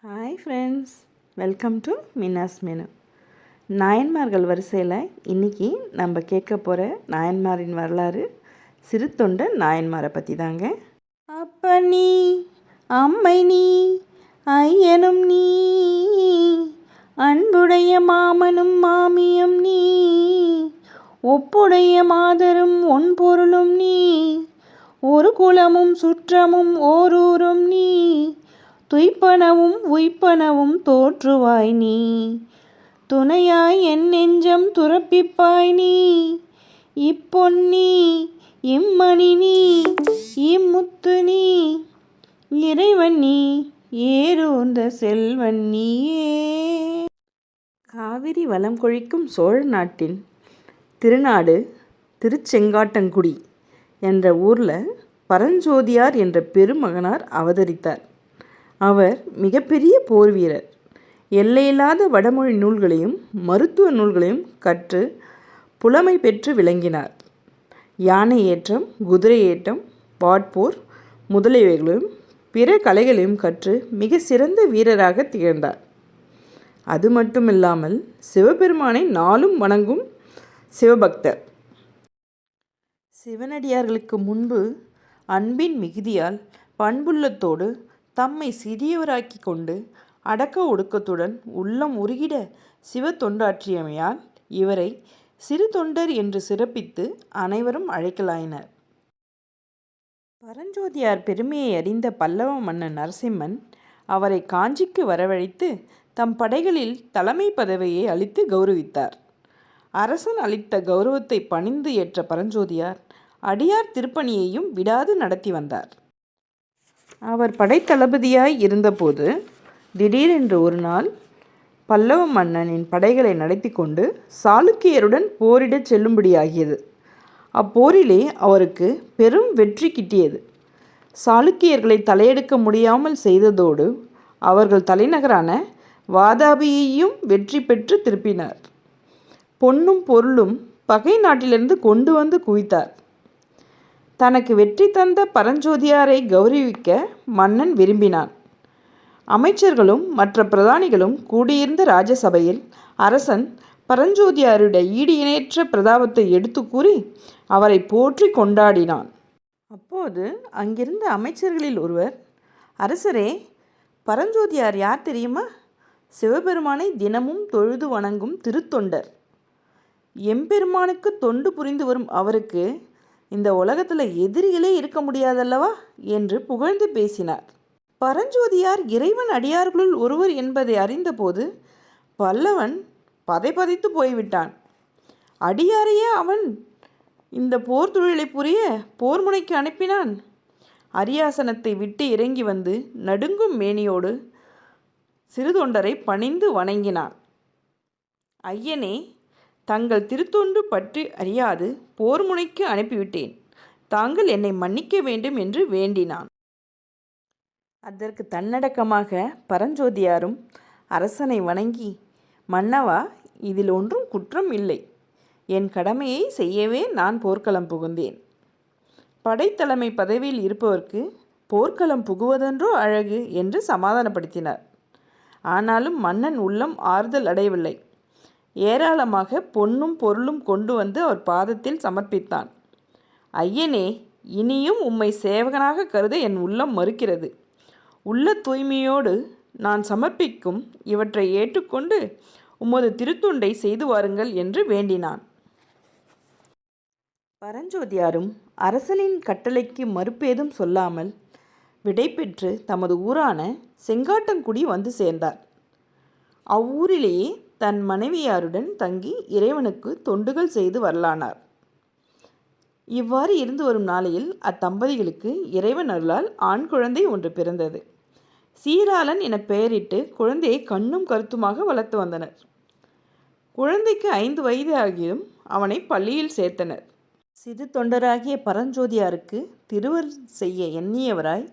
Hi friends, welcome to Minna's menu. நாயன்மார்கள் வரிசையில் இன்றைக்கி நம்ம கேட்க போகிற நாயன்மாரின் வரலாறு சிறு தொண்டன் நாயன்மாரை பற்றி தாங்க. அப்ப நீ அம்மை நீ ஐயனும் நீ அன்புடைய மாமனும் மாமியும் நீ ஒப்புடைய மாதரும் ஒன் பொருளும் நீ ஒரு குலமும் சுற்றமும் ஓரூரும் நீ துய்ப்பனவும் உய்ப்பனவும் தோற்றுவாய் நீ துணையாய் என் நெஞ்சம் துறப்பிப்பாய் நீ இப்பொன்னி இம்மணி நீ இம்முத்து நீ இறைவன் நீ ஏறுந்த செல்வன் நீயே. காவிரி வளம் கொழிக்கும் சோழ நாட்டின் திருநாடு திருச்செங்காட்டங்குடி என்ற ஊரில் பரஞ்சோதியார் என்ற பெருமகனார் அவதரித்தார். அவர் மிகப்பெரிய போர் வீரர். எல்லையில்லாத வடமொழி நூல்களையும் மருத்துவ நூல்களையும் கற்று புலமை பெற்று விளங்கினார். யானை ஏற்றம், குதிரை ஏற்றம், வாட்போர் முதலியவைகளையும் பிற கலைகளையும் கற்று மிக சிறந்த வீரராக திகழ்ந்தார். அது மட்டுமில்லாமல் சிவபெருமானை நாளும் வணங்கும் சிவபக்தர். சிவனடியார்களுக்கு முன்பு அன்பின் மிகுதியால் பண்புள்ளத்தோடு தம்மை சிறியவராக்கி கொண்டு அடக்க ஒடுக்கத்துடன் உள்ளம் உருகிட சிவ தொண்டாற்றியமையால் இவரை சிறு தொண்டர் என்று சிறப்பித்து அனைவரும் அழைக்கலாயினர். பரஞ்சோதியார் பெருமையை அறிந்த பல்லவ மன்னன் நரசிம்மன் அவரை காஞ்சிக்கு வரவழைத்து தம் படைகளில் தலைமை பதவியை அளித்து கௌரவித்தார். அரசன் அளித்த கௌரவத்தை பணிந்து ஏற்ற பரஞ்சோதியார் அடியார் திருப்பணியையும் விடாது நடத்தி வந்தார். அவர் படைத்தளபதியாய் இருந்தபோது திடீரென்று ஒரு நாள் பல்லவ மன்னனின் படைகளை நடத்தி கொண்டு சாளுக்கியருடன் போரிடச் செல்லும்படியாகியது. அப்போரிலே அவருக்கு பெரும் வெற்றி கிட்டியது. சாளுக்கியர்களை தலையெடுக்க முடியாமல் செய்ததோடு அவர்கள் தலைநகரான வாதாபியையும் வெற்றி பெற்று திருப்பினார். பொன்னும் பொருளும் பகை நாட்டிலிருந்து கொண்டு வந்து குவித்தார். தனக்கு வெற்றி தந்த பரஞ்சோதியாரை கௌரவிக்க மன்னன் விரும்பினான். அமைச்சர்களும் மற்ற பிரதானிகளும் கூடியிருந்த ராஜசபையில் அரசன் பரஞ்சோதியாருடைய ஈடு இணையற்ற பிரதாபத்தை எடுத்து கூறி அவரை போற்றி கொண்டாடினான். அப்போது அங்கிருந்த அமைச்சர்களில் ஒருவர், அரசரே, பரஞ்சோதியார் யார் தெரியுமா? சிவபெருமானை தினமும் தொழுது வணங்கும் திருத்தொண்டர். எம்பெருமானுக்கு தொண்டு புரிந்து வரும் அவருக்கு இந்த உலகத்தில் எதிரிகளே இருக்க முடியாதல்லவா என்று புகழ்ந்து பேசினார். பரஞ்சோதியார் இறைவன் அடியார்களுள் ஒருவர் என்பதை அறிந்தபோது பல்லவன் பதைபதைத்து போய்விட்டான். அடியாரையே அவன் இந்த போர் தொழிலை புரிய போர் முனைக்கு அனுப்பினான். அரியாசனத்தை விட்டு இறங்கி வந்து நடுங்கும் மேனியோடு சிறுதொண்டரை பணிந்து வணங்கினான். ஐயனே, தங்கள் திருத்தொண்டு பற்றி அறியாது போர் முனைக்கு அனுப்பிவிட்டேன். தாங்கள் என்னை மன்னிக்க வேண்டும் என்று வேண்டினான். அதற்கு தன்னடக்கமாக பரஞ்சோதியாரும் அரசனை வணங்கி, மன்னவா, இதில் ஒன்றும் குற்றம் இல்லை. என் கடமையை செய்யவே நான் போர்க்களம் புகுந்தேன். படைத்தலைமை பதவியில் இருப்பவர்க்கு போர்க்களம் புகுவதென்றோ அழகு என்று சமாதானப்படுத்தினார். ஆனாலும் மன்னன் உள்ளம் ஆறுதல் அடையவில்லை. ஏராளமாக பொன்னும் பொருளும் கொண்டு வந்து அவர் பாதத்தில் சமர்ப்பித்தான். ஐயனே, இனியும் உம்மை சேவகனாக கருத என் உள்ளம் மறுக்கிறது. உள்ள தூய்மையோடு நான் சமர்ப்பிக்கும் இவற்றை ஏற்றுக்கொண்டு உமது திருத்தொண்டை செய்து வாருங்கள் என்று வேண்டினான். பரஞ்சோதியாரும் அரசனின் கட்டளைக்கு மறுப்பேதும் சொல்லாமல் விடைபெற்று தமது ஊரான செங்காட்டங்குடி வந்து சேர்ந்தார். அவ்வூரிலேயே தன் மனைவியாருடன் தங்கி இறைவனுக்கு தொண்டுகள் செய்து வரலானார். இவ்வாறு இருந்து வரும் நாளையில் அத்தம்பதிகளுக்கு இறைவன் அருளால் ஆண் குழந்தை ஒன்று பிறந்தது. சீராளன் என பெயரிட்டு குழந்தையை கண்ணும் கருத்துமாக வளர்த்து வந்தனர். குழந்தைக்கு 5 வயது ஆகியும் அவனை பள்ளியில் சேர்த்தனர். சிறு தொண்டராகிய பரஞ்சோதியாருக்கு திருவருள் செய்ய எண்ணியவராய்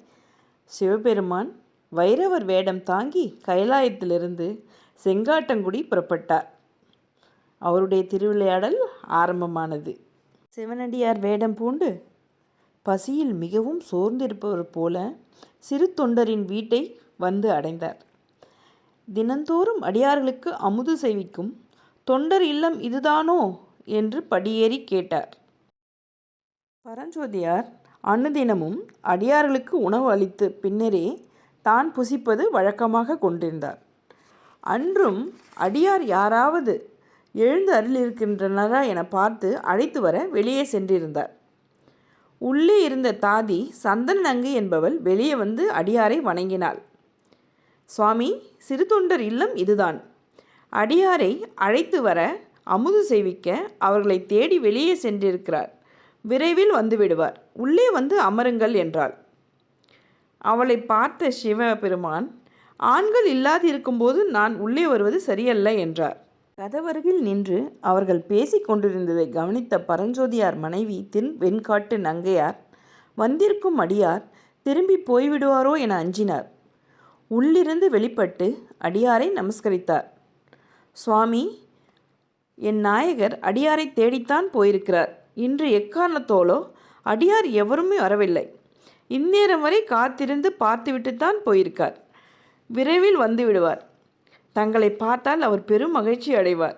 சிவபெருமான் வைரவர் வேடம் தாங்கி கைலாயத்திலிருந்து செங்காட்டங்குடி புறப்பட்டார். அவருடைய திருவிளையாடல் ஆரம்பமானது. சிவனடியார் வேடம் பூண்டு பசியில் மிகவும் சோர்ந்திருப்பவர் போல சிறு தொண்டரின் வீட்டை வந்து அடைந்தார். தினந்தோறும் அடியார்களுக்கு அமுது செய்விக்கும் தொண்டர் இல்லம் இதுதானோ என்று படியேறி கேட்டார். பரஞ்சோதியார் அனுதினமும் அடியார்களுக்கு உணவு அளித்து பின்னரே தான் புசிப்பது வழக்கமாக கொண்டிருந்தார். அன்றும் அடியார் யாராவது எழுந்து அருளிருக்கின்றனரா என பார்த்து அழைத்து வர வெளியே சென்றிருந்தார். உள்ளே இருந்த தாதி சந்தன நங்கை என்பவள் வெளியே வந்து அடியாரை வணங்கினாள். சுவாமி, சிறு தொண்டர் இல்லம் இதுதான். அடியாரை அழைத்து வர அமுது செய்விக்க அவர்களை தேடி வெளியே சென்றிருக்கிறார். விரைவில் வந்துவிடுவார். உள்ளே வந்து அமருங்கள் என்றாள். அவளை பார்த்த சிவபெருமான், ஆண்கள் இல்லாதிருக்கும்போது நான் உள்ளே வருவது சரியல்ல என்றார். கதவருகில் நின்று அவர்கள் பேசிக் கொண்டிருந்ததை கவனித்த பரஞ்சோதியார் மனைவி வெண்காட்டு நங்கையார் வந்திருக்கும் அடியார் திரும்பி போய்விடுவாரோ என அஞ்சினார். உள்ளிருந்து வெளிப்பட்டு அடியாரை நமஸ்கரித்தார். சுவாமி, என் நாயகர் அடியாரை தேடித்தான் போயிருக்கிறார். இன்று எக்காரணத்தோலோ அடியார் எவருமே வரவில்லை. இந்நேரம் வரை காத்திருந்து பார்த்துவிட்டுத்தான் போயிருக்கார். விரைவில் வந்து விடுவார். தங்களை பார்த்தால் அவர் பெரும் மகிழ்ச்சி அடைவார்.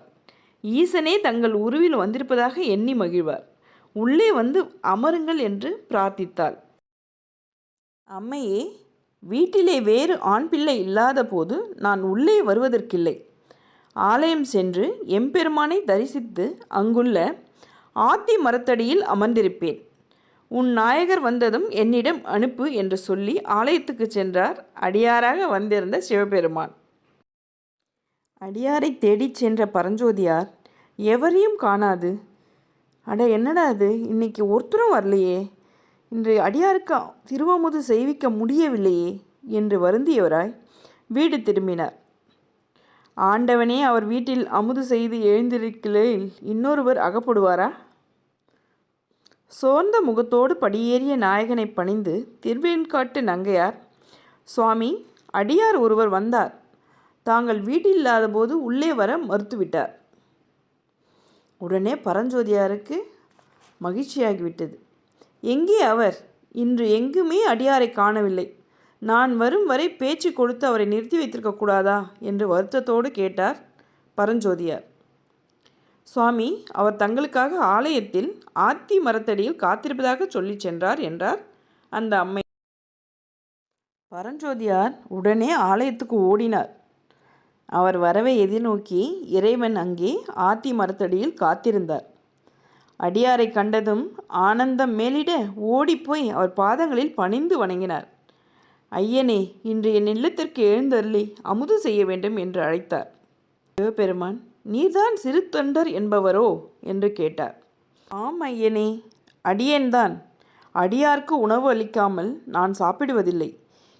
ஈசனே தங்கள் உருவில் வந்திருப்பதாக எண்ணி மகிழ்வார். உள்ளே வந்து அமருங்கள் என்று பிரார்த்தித்தாள். அம்மையே, வீட்டிலே வேறு ஆண் பிள்ளை இல்லாத போது நான் உள்ளே வருவதற்கில்லை. ஆலயம் சென்று எம்பெருமானை தரிசித்து அங்குள்ள ஆத்தி மரத்தடியில் அமர்ந்திருப்பேன். உன் நாயகர் வந்ததும் என்னிடம் அனுப்பு என்று சொல்லி ஆலயத்துக்கு சென்றார் அடியாராக வந்திருந்த சிவபெருமான். அடியாரை தேடிச் சென்ற பரஞ்சோதியார் எவரையும் காணாது, அட என்னடா அது, இன்னைக்கு ஒருத்தரும் வரலையே, இன்று அடியாருக்கு திருவாமுது செய்விக்க முடியவில்லையே என்று வருந்தியவராய் வீடு திரும்பினார். ஆண்டவனே அவர் வீட்டில் அமுது செய்து எழுந்திருக்கையில் இன்னொருவர் அகப்படுவாரா? சோர்ந்த முகத்தோடு படியேறிய நாயகனை பணிந்து திருவெண்காட்டு நங்கையார், சுவாமி, அடியார் ஒருவர் வந்தார். தாங்கள் வீட்டில் இல்லாத போது உள்ளே வர மறுத்துவிட்டார். உடனே பரஞ்சோதியாருக்கு மகிழ்ச்சியாகிவிட்டது. எங்கே அவர்? இன்று எங்குமே அடியாரை காணவில்லை. நான் வரும் வரை பேச்சு கொடுத்து அவரை நிறுத்தி வைத்திருக்கக்கூடாதா என்று வருத்தத்தோடு கேட்டார் பரஞ்சோதியார். சுவாமி, அவர் தங்களுக்காக ஆலயத்தில் ஆத்தி மரத்தடியில் காத்திருப்பதாக சொல்லி சென்றார் என்றார் அந்த அம்மை. பரஞ்சோதியார் உடனே ஆலயத்துக்கு ஓடினார். அவர் வரவை எதிர்நோக்கி இறைவன் அங்கே ஆத்தி மரத்தடியில் காத்திருந்தார். அடியாரை கண்டதும் ஆனந்தம் மேலிட ஓடிப்போய் அவர் பாதங்களில் பணிந்து வணங்கினார். ஐயனே, இன்று என் இல்லத்திற்கு எழுந்தருளி அமுது செய்ய வேண்டும் என்று அழைத்தார். சிவபெருமான், நீர்தான் சிறு தொண்டர் என்பவரோ என்று கேட்டார். ஆம் ஐயனே, அடியேன்தான். அடியார்க்கு உணவு அளிக்காமல் நான் சாப்பிடுவதில்லை.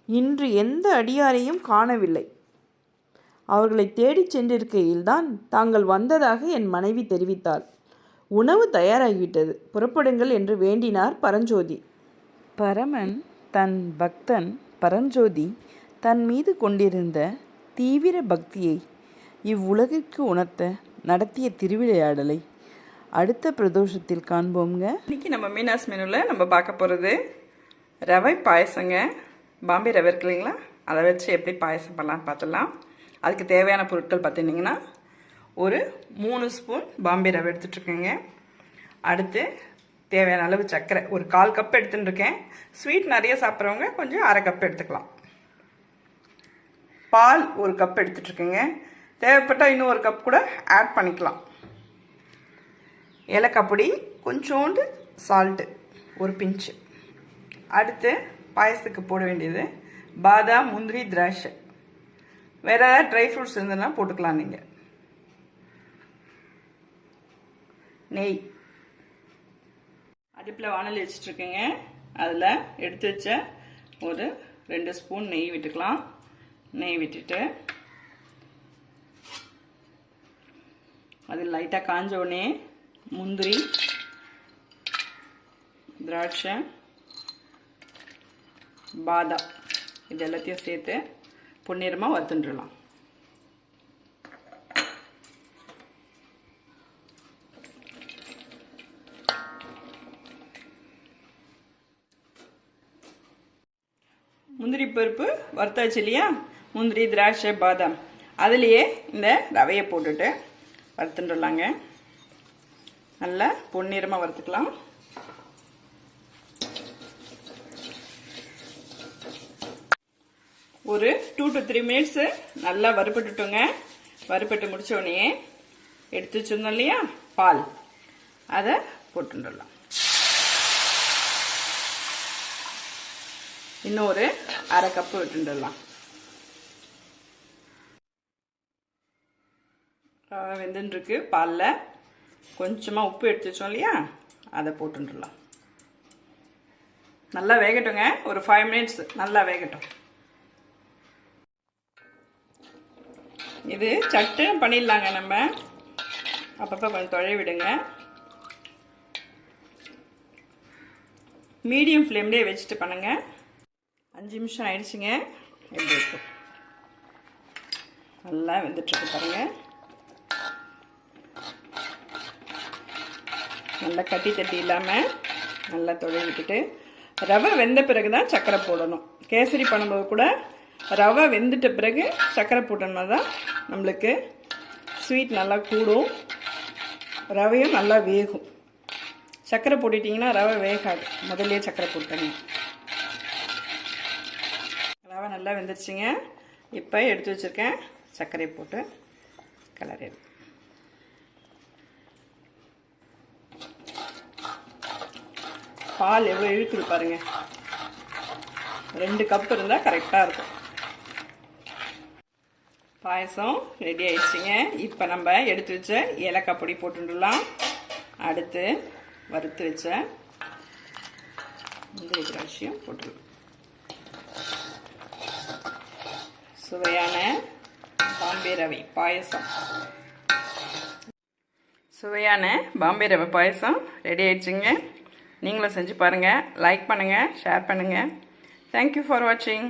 இன்று எந்த அடியாரையும் காணவில்லை. அவர்களை தேடிச் சென்றிருக்கையில்தான் தாங்கள் வந்ததாக என் மனைவி தெரிவித்தாள். உணவு தயாராகிவிட்டது, புறப்படுங்கள் என்று வேண்டினார் பரஞ்சோதி. பரமன் தன் பக்தன் பரஞ்சோதி தன் மீது கொண்டிருந்த தீவிர பக்தியை இவ்வுலகிற்கு உணர்த்த நடத்திய திருவிளையாடலை அடுத்த பிரதோஷத்தில் காண்போங்க. இன்றைக்கி நம்ம மீனாஸ் மெனுவில் நம்ம பார்க்க போகிறது ரவை பாயசங்க. பாம்பே ரவை இருக்கு இல்லைங்களா, அதை வச்சு எப்படி பாயசம் பண்ணலான்னு பார்த்துடலாம். அதுக்கு தேவையான பொருட்கள் பார்த்துட்டிங்கன்னா, ஒரு 3 ஸ்பூன் பாம்பே ரவை எடுத்துட்ருக்கேங்க. அடுத்து தேவையான அளவு சர்க்கரை ஒரு 1/4 கப் எடுத்துட்டுருக்கேன். ஸ்வீட் நிறைய சாப்பிட்றவங்க கொஞ்சம் 1/2 கப் எடுத்துக்கலாம். பால் 1 கப் எடுத்துட்ருக்கேங்க. தேவைப்பட்டால் இன்னும் 1 கப் கூட ஆட் பண்ணிக்கலாம். ஏலக்காய் பொடி, கொஞ்சோண்டு சால்ட்டு, ஒரு பிஞ்சு. அடுத்து பாயசத்துக்கு போட வேண்டியது பாதாம், முந்திரி, திராட்சை. வேறு ஏதாவது ட்ரை ஃப்ரூட்ஸ் இருந்ததுன்னா போட்டுக்கலாம் நீங்கள். நெய், அடுப்பில் வானல் வச்சுட்ருக்கேங்க. அதில் எடுத்து வச்ச ஒரு 2 ஸ்பூன் நெய் விட்டுக்கலாம். நெய் விட்டுட்டு அது லைட்டாக காஞ்ச உடனே முந்திரி, திராட்சை, பாதாம் இது எல்லாத்தையும் சேர்த்து பொன்னிறமாக வறுத்துட்டுலாம். முந்திரி பருப்பு வறுத்தாச்சு இல்லையா, முந்திரி, திராட்சை, பாதாம் அதுலேயே இந்த ரவையை போட்டுட்டு வறுத்துட்டுலாங்க. நல்லா பொன்னிறமாக வறுத்துக்கலாம். ஒரு 2 to 3 minutes நல்லா வறுபட்டுட்டோங்க. வறுபட்டு முடிச்ச உடனே எடுத்து வச்சிருந்தோம் இல்லையா பால், அதை போட்டுடலாம். இன்னொரு 1/2 கப்பு விட்டுடலாம். வெந்துருக்கு. பாலில் கொஞ்சமாக உப்பு எடுத்து வச்சோம் இல்லையா, அதை போட்டுடலாம். நல்லா வேகட்டுங்க. ஒரு 5 minutes நல்லா வேகட்டும். இது சட்டு பண்ணிடலாங்க. நம்ம அப்பப்போ கொஞ்சம் தொலை விடுங்க. மீடியம் ஃப்ளேம்லேயே வச்சுட்டு பண்ணுங்க. 5 நிமிஷம் ஆயிடுச்சுங்க. எப்படி இருக்கும் நல்லா வெந்துட்டுருக்கு பாருங்க. நல்லா கட்டி தட்டி இல்லாமல் நல்லா தொலை விட்டுட்டு, ரவை வெந்த பிறகு தான் சர்க்கரை போடணும். கேசரி பண்ணும்போது கூட ரவை வெந்துட்ட பிறகு சர்க்கரை போட்டோம்னா தான் நம்மளுக்கு ஸ்வீட் நல்லா கூடும், ரவையும் நல்லா வேகும். சர்க்கரை போட்டுட்டிங்கன்னா ரவை வேகாது. முதல்லையே சர்க்கரை போட்டேங்க. ரவை நல்லா வெந்துருச்சுங்க. இப்போ எடுத்து வச்சுருக்கேன் சர்க்கரையை போட்டு கலரி. பால் எவ்வளோ இழுக்குது பாருங்க. 2 கப் இருந்தால் கரெக்டாக இருக்கும். பாயசம் ரெடி ஆயிடுச்சுங்க. இப்போ நம்ம எடுத்து வச்ச ஏலக்காய் பொடி போட்டுடலாம். அடுத்து வறுத்து வச்ச முந்திரி திராட்சையும் போட்டுடலாம். சுவையான பாம்பே ரவை பாயசம். சுவையான பாம்பே ரவை பாயசம் ரெடி ஆயிடுச்சுங்க. நீங்களும் செஞ்சு பாருங்கள். லைக் பண்ணுங்கள், ஷேர் பண்ணுங்கள். தேங்க்யூ ஃபார் வாட்சிங்.